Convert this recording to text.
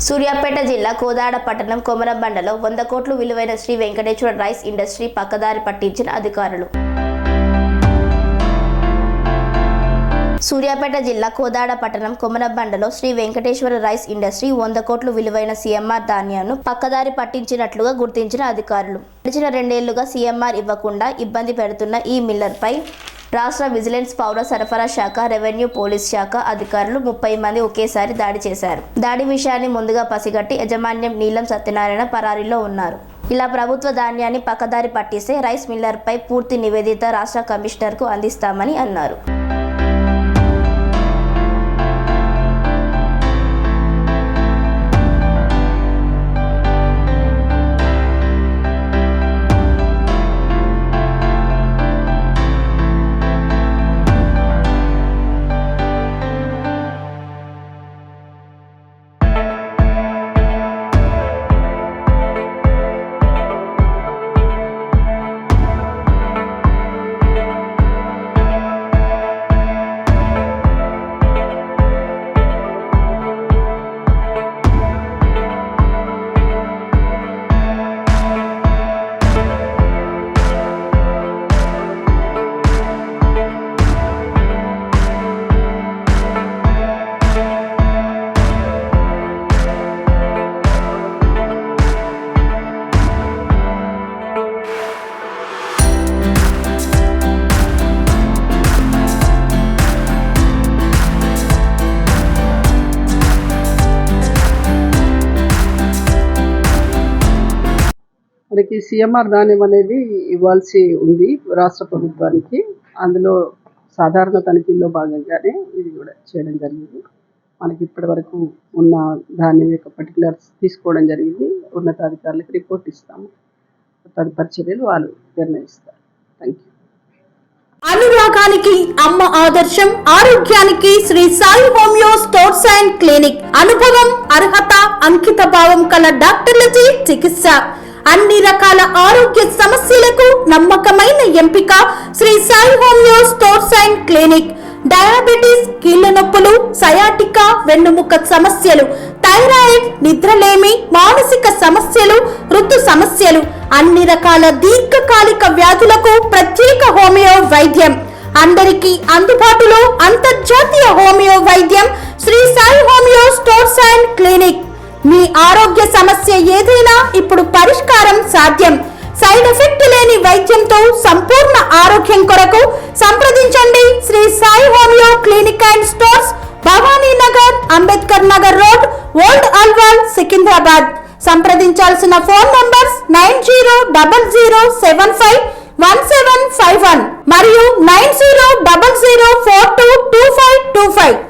సూర్యాపేట జిల్లా కోదాడ పట్టణం కొమరంబండలో 100 కోట్లు విలువైన శ్రీ వెంకటేశ్వర రైస్ ఇండస్ట్రీ పక్కదారి పట్టించిన అధికారులు. సూర్యాపేట జిల్లా కోదాడ పట్టణం కొమరంబండలో శ్రీ వెంకటేశ్వర రైస్ ఇండస్ట్రీ 100 కోట్లు విలువైన సీఎంఆర్ ధాన్యాన్ని పక్కదారి పట్టించినట్లుగా గుర్తించిన అధికారులు. గడిచిన 2 ఏళ్లుగా సీఎంఆర్ ఇవ్వకుండా ఇబ్బంది పెడుతున్న ఈ మిల్లర్పై రాష్ట్ర విజిలెన్స్, పౌర సరఫరా శాఖ, రెవెన్యూ, పోలీస్ శాఖ అధికారులు 30 మంది ఒకేసారి దాడి చేశారు. దాడి విషయాన్ని ముందుగా పసిగట్టి యాజమాన్యం నీలం సత్యనారాయణ పరారీలో ఉన్నారు. ఇలా ప్రభుత్వ ధాన్యాన్ని పక్కదారి పట్టిస్తే రైస్ మిల్లర్పై పూర్తి నివేదిక రాష్ట్ర కమిషనర్కు అందిస్తామని అన్నారు. మనకి సీఎంఆర్ ధాన్యం అనేది ఇవ్వాల్సి ఉంది రాష్ట్ర ప్రభుత్వానికి. అందులో సాధారణ తనిఖీల్లో భాగంగానే ఇది కూడా చేయడం జరిగింది. మనకి ఇప్పటి వరకు ఉన్న ధాన్యం యొక్క పర్టికులర్స్ తీసుకోవడం జరిగింది. ఉన్నతాధికారులకు రిపోర్ట్ ఇస్తాము. తదుపరి చర్యలు వాళ్ళు నిర్ణయిస్తారు. Thank you. అనురాగానికి అమ్మ ఆదర్శం, ఆరోగ్యానికి Shri Sai homeo stores and Clinic. అనుభవం, అర్హత, అంకిత భావం కల డాక్టర్లచే చికిత్స. అన్ని రకాల ఆరోగ్య సమస్యలకు నమ్మకమైన ఎంపిక Shri Sai homeo stores and Clinic. Diabetes, కీళ్ల నొప్పులు, సయాటికా, వెన్నుముక సమస్యలు, థైరాయిడ్, నిద్రలేమి, మానసిక సమస్యలు, ఋతు సమస్యలు, అన్ని రకాల దీర్ఘకాలిక వ్యాధులకు ప్రత్యేక హోమియో వైద్యం. అందరికీ అందుబాటులో అంతర్జాతీయ హోమియో వైద్యం Shri Sai homeo stores and clinic. మీ ఆరోగ్య సమస్య ఏదైనా ఇప్పుడు పరిష్కారం సాధ్యం. సైడ్ ఎఫెక్ట్ లేని వైద్యంతో సంపూర్ణ ఆరోగ్యం కొరకు సంప్రదించండి Shri Sai homeo clinic and stores, Bhavani Nagar, Ambedkar Nagar road, old Alwal, Secunderabad. సంప్రదించాల్సిన ఫోన్ నంబర్స్ 9000751751 మరియు 9000422525.